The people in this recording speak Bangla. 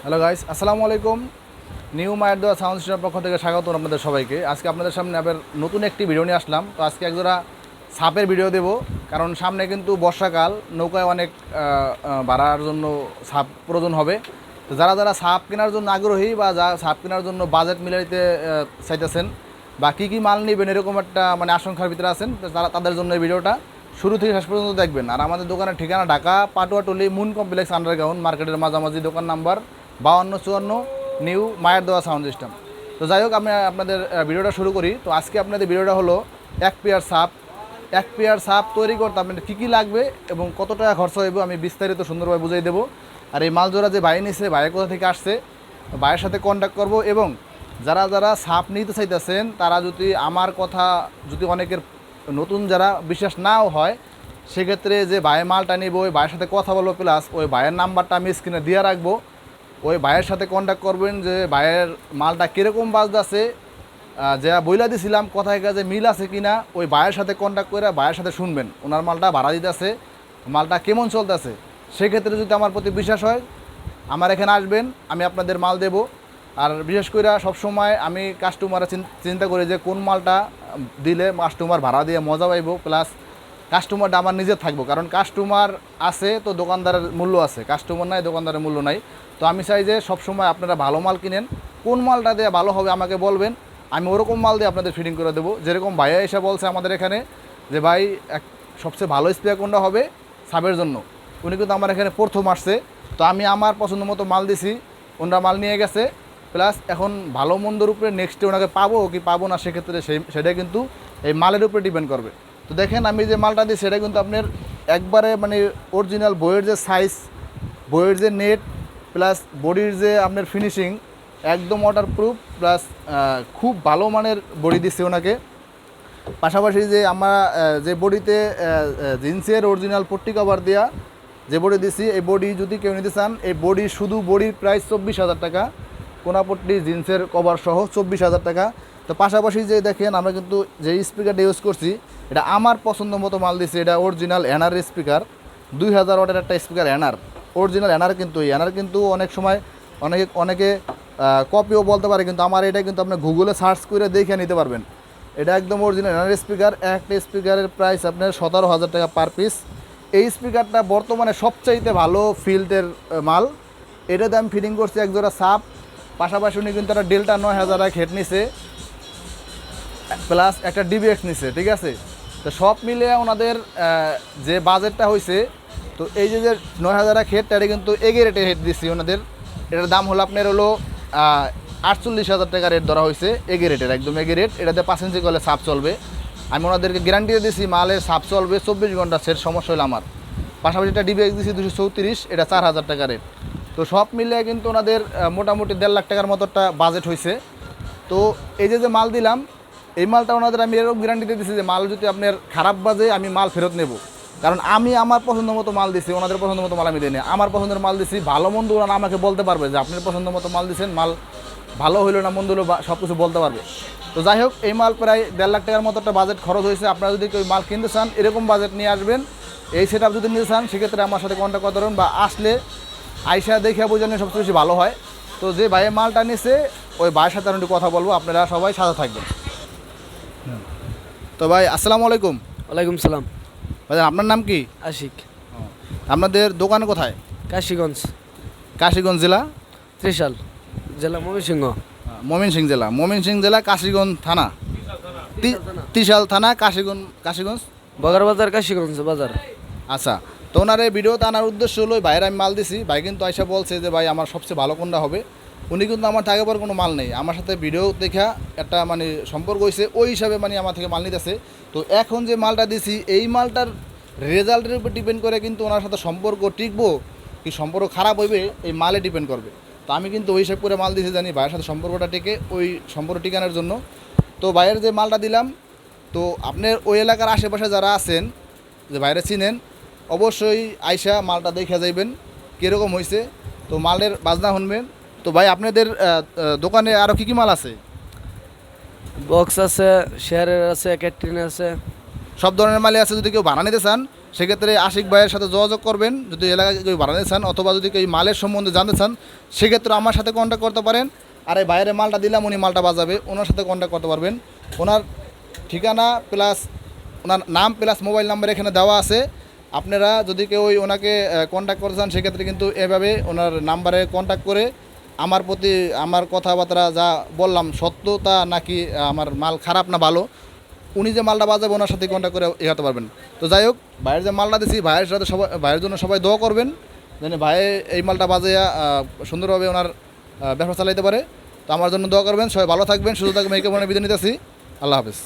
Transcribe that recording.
হ্যালো গাইস, আসসালামু আলাইকুম। নিউ মায়ের দোয়া সাউন্ড সিস্টেমের পক্ষ থেকে স্বাগত আপনাদের সবাইকে। আজকে আপনাদের সামনে আবার নতুন একটি ভিডিও নিয়ে আসলাম। তো আজকে একজোড়া সাপের ভিডিও দেব, কারণ সামনে কিন্তু বর্ষাকাল, নৌকায় অনেক ভাড়ার জন্য সাপ প্রয়োজন হবে। তো যারা যারা সাপ কেনার জন্য আগ্রহী বা যা সাপ কেনার জন্য বাজেট মিলাইতে চাইতেছেন বা কী কী মাল নেবেন এরকম একটা আশঙ্কার ভিতরে আছেন, তো তাদের জন্য এই ভিডিওটা শুরু থেকে শেষ পর্যন্ত দেখবেন। আর আমাদের দোকানের ঠিকানা Dhaka Patuatuli moon complex underground মার্কেটের মাঝামাঝি, দোকান নাম্বার 5254, নিউ মায়ের দোয়া সাউন্ড সিস্টেম। তো যাই হোক, আমি আপনাদের ভিডিওটা শুরু করি। তো আজকে আপনাদের ভিডিওটা হলো এক পেয়ার সাপ তৈরি করতে আপনাদের কী কী লাগবে এবং কত টাকা খরচ হইব আমি বিস্তারিত সুন্দরভাবে বুঝিয়ে দেবো। আর এই মাল জোড়া যে ভাই নিছে, ভাইয়ের কোথা থেকে আসছে, ভাইয়ের সাথে কন্ট্যাক্ট করব। এবং যারা যারা সাপ নিতে চাইতেছেন তারা যদি আমার কথা যদি অনেকের নতুন যারা বিশ্বাস নাও হয়, সেক্ষেত্রে যে ভাইয়ের মালটা নিব ওই ভাইয়ের সাথে কথা বলবো, প্লাস ওই ভাইয়ের নাম্বারটা আমি স্ক্রিনে দিয়ে রাখবো। ওই ভাইয়ের সাথে কন্ট্যাক্ট করবেন যে ভাইয়ের মালটা কীরকম বাজতেছে, যা বইলা দিছিলাম কথায় কাজে মিল আছে কিনা, ওই ভাইয়ের সাথে কন্ট্যাক্ট করে ভাইয়ের সাথে শুনবেন ওনার মালটা ভাড়া দিতেছে, মালটা কেমন চলতেছে। সেক্ষেত্রে যদি আমার প্রতি বিশ্বাস হয়, আমার এখানে আসবেন, আমি আপনাদের মাল দেব। আর বিশেষ করে সবসময় আমি কাস্টমারের চিন্তা করি যে কোন মালটা দিলে কাস্টমার ভাড়া দিয়ে মজা পাইব, প্লাস কাস্টমারটা আমার নিজের থাকবো। কারণ কাস্টমার আছে তো দোকানদারের মূল্য আছে, কাস্টমার নাই দোকানদারের মূল্য নাই। তো আমি চাই যে সবসময় আপনারা ভালো মাল কিনেন, কোন মালটা দিয়ে ভালো হবে আমাকে বলবেন, আমি ওরকম মাল দিয়ে আপনাদের ফিটিং করে দেবো। যেরকম ভাইয়া এসে বলছে আমাদের এখানে যে ভাই সবচেয়ে ভালো স্প্রে কোনটা হবে সাবের জন্য, উনি কিন্তু আমার এখানে প্রথম আসছে। তো আমি আমার পছন্দ মতো মাল দিছি, ওনারা মাল নিয়ে গেছে, প্লাস এখন ভালো মন্দর উপরে নেক্সটে ওনাকে পাবো কি পাবো না, সেক্ষেত্রে সেটা কিন্তু এই মালের উপরে ডিপেন্ড করবে। তো দেখেন আমি যে মালটা দিই সেটা কিন্তু আপনার একবারে অরিজিনাল বইয়ের যে সাইজ, বইয়ের যে নেট, প্লাস বডির যে আপনার ফিনিশিং একদম ওয়াটারপ্রুফ, প্লাস খুব ভালো মানের বডি দিচ্ছে ওনাকে। পাশাপাশি যে আমরা যে বডিতে জিন্সের অরিজিনাল পট্টি কভার দেওয়া যে বডি দিছি, এই বডি যদি কেউ নিতে চান, এই বডি শুধু বডির প্রাইস 24,000 টাকা, কোনাপট্টি জিন্সের কভার সহ 24,000 টাকা। তো পাশাপাশি যে দেখেন আমরা কিন্তু যে স্পিকারটা ইউজ করছি এটা আমার পছন্দ মতো মাল দিছি, এটা অরিজিনাল এনআর স্পিকার, 2000 ওয়াটের একটা স্পিকার এনআর, অরিজিনাল এনআর। কিন্তু এই এনআর কিন্তু অনেক সময় অনেকে কপিও বলতে পারে, কিন্তু আমার এটা কিন্তু আপনি গুগলে সার্চ করে দেখে নিতে পারবেন। এটা একদম অরিজিনাল এনআর স্পিকার। একটা স্পিকারের প্রাইস আপনার 17,000 টাকা পার পিস। এই স্পিকারটা বর্তমানে সবচাইতে ভালো ফিল্ডের মাল। এটাতে আমি ফিটিং করছি একজোড়া সাপ, পাশাপাশি উনি কিন্তু একটা ডেল্টা 9000 হেড নিছে, প্লাস একটা ডিবিএক্স নিছে, ঠিক আছে। তো সব মিলে ওনাদের যে বাজেটটা হয়েছে, তো এই যে 9000 হেড, এটা কিন্তু এগে রেটে হেড দিচ্ছি ওনাদের। এটার দাম হলো আপনার হলো 48,000 টাকা রেট ধরা হয়েছে, এগে রেটের, একদম এগে রেট। এটাতে 5 ইঞ্চি করলে সাপ চলবে। আমি ওনাদেরকে গ্যারান্টি দিয়েছি মালের সাপ চলবে 24 ঘন্টা, সেট সমস্যা হলো আমার। পাশাপাশি এটা ডিবিএক্স দিয়েছি 234, এটা 4000 টাকা রেট। তো সব মিলে কিন্তু ওনাদের মোটামুটি 1.5 লাখ টাকার মতো একটা বাজেট হয়েছে। তো এই যে মাল দিলাম, এই মালটা ওনাদের আমি এরকম গ্যারান্টি দিয়ে দিচ্ছি যে মাল যদি আপনার খারাপ বাজে আমি মাল ফেরত নেব। কারণ আমি আমার পছন্দ মতো মাল দিছি, ওনাদের পছন্দ মতো মাল আমি দিই না। আমার পছন্দের মাল দিছি, ভালো মন্দ ওরা আমাকে বলতে পারবে যে আপনার পছন্দ মতো মাল দিচ্ছেন, মাল ভালো হইলো না মন্দ হলো সব কিছু বলতে পারবে। তো যাই হোক, এই মাল প্রায় 1.5 লাখ টাকার মতো একটা বাজেট খরচ হয়েছে। আপনারা যদি কেউ মাল কিনতে চান এরকম বাজেট নিয়ে আসবেন, এই সেট আপ যদি নিতে চান সেক্ষেত্রে আমার সাথে কন্ট্যাক্ট করতে পারেন, বা আসলে আইসা দেখে বোঝানো সবচেয়ে বেশি ভালো হয়। তো যে ভাইয়ের মালটা নিছে ওই ভাইয়ের সাথে আমি একটু কথা বলবো, আপনারা সবাই সাথে থাকবেন। তো ভাই আসসালামু আলাইকুম। ওয়ালাইকুম সালাম। ভাই আপনার নাম কি? আশিক। আপনাদের দোকান কোথায়? কাশীগঞ্জ, কাশীগঞ্জ জেলা, ত্রিশাল জেলা, ময়মনসিংহ। ময়মনসিংহ জেলা কাশীগঞ্জ থানা, ত্রিশাল থানা, কাশীগঞ্জ বগার বাজার, কাশীগঞ্জ বাজার। আচ্ছা। তো ওনার এই ভিডিওতে আনার উদ্দেশ্য হলো ভাইয়ের আমি মাল দিছি, ভাই কিন্তু আইসা বলছে যে ভাই আমার সবচেয়ে ভালো কোনটা হবে। উনি কিন্তু আমার থেকে পর কোনো মাল নেই, আমার সাথে ভিডিও দেখা একটা সম্পর্ক হয়েছে, ওই হিসাবে আমার থেকে মাল নিতেছে। তো এখন যে মালটা দিছি এই মালটার রেজাল্টের উপর ডিপেন্ড করে কিন্তু ওনার সাথে সম্পর্ক টিকবো কি সম্পর্ক খারাপ হইবে এই মালে ডিপেন্ড করবে। তো আমি কিন্তু ওই হিসাব করে মাল দিছি, জানি ভাইয়ের সাথে সম্পর্কটা টিকে, ওই সম্পর্ক টিকানোর জন্য। তো ভাইয়ের যে মালটা দিলাম, তো আপনার ওই এলাকার আশেপাশে যারা আছেন যে বাইরে চিনেন, অবশ্যই আইসা মালটা দেখে যাইবেন কীরকম হয়েছে। তো মালের বাজনা শুনবেন। তো ভাই আপনাদের দোকানে আরও কী কী মাল আছে? বক্স আছে, শেয়ারের আছে, ক্যাটরিন আছে। সব ধরনের মালই আছে, যদি কেউ ভাড়া নিতে চান সেক্ষেত্রে আশিক ভাইয়ের সাথে যোগাযোগ করবেন যদি এলাকায় কেউ বাড়াতে চান অথবা যদি কেউ মালের সম্বন্ধে জানতে চান সেক্ষেত্রে আমার সাথে কন্ট্যাক্ট করতে পারেন। আর এই বাইরে মালটা দিলাম উনি মালটা বাজাবে, ওনার সাথে কন্ট্যাক্ট করতে পারবেন। ওনার ঠিকানা প্লাস ওনার নাম প্লাস মোবাইল নাম্বার এখানে দেওয়া আছে। আপনারা যদি কেউ ওনাকে কন্ট্যাক্ট করতে চান সেক্ষেত্রে কিন্তু এভাবে ওনার নাম্বারে কন্ট্যাক্ট করে আমার প্রতি আমার কথাবার্তা যা বললাম সত্যতা নাকি আমার মাল খারাপ না ভালো, উনি যে মালটা বাজাবে ওনার সাথে কন্ট্যাক্ট করে এগাতে পারবেন। তো যাই হোক, ভাইয়ের যে মালটা দিছি ভাইয়ের সাথে সবাই, ভাইয়ের জন্য সবাই দোয়া করবেন যেন ভাই এই মালটা বাজাইয়া সুন্দরভাবে ওনার ব্যবসা চালাইতে পারে। তো আমার জন্য দোয়া করবেন, সবাই ভালো থাকবেন, সুস্থ থাকবেন, এই কারণে বিদায় নিতেছি। আল্লাহ হাফেজ।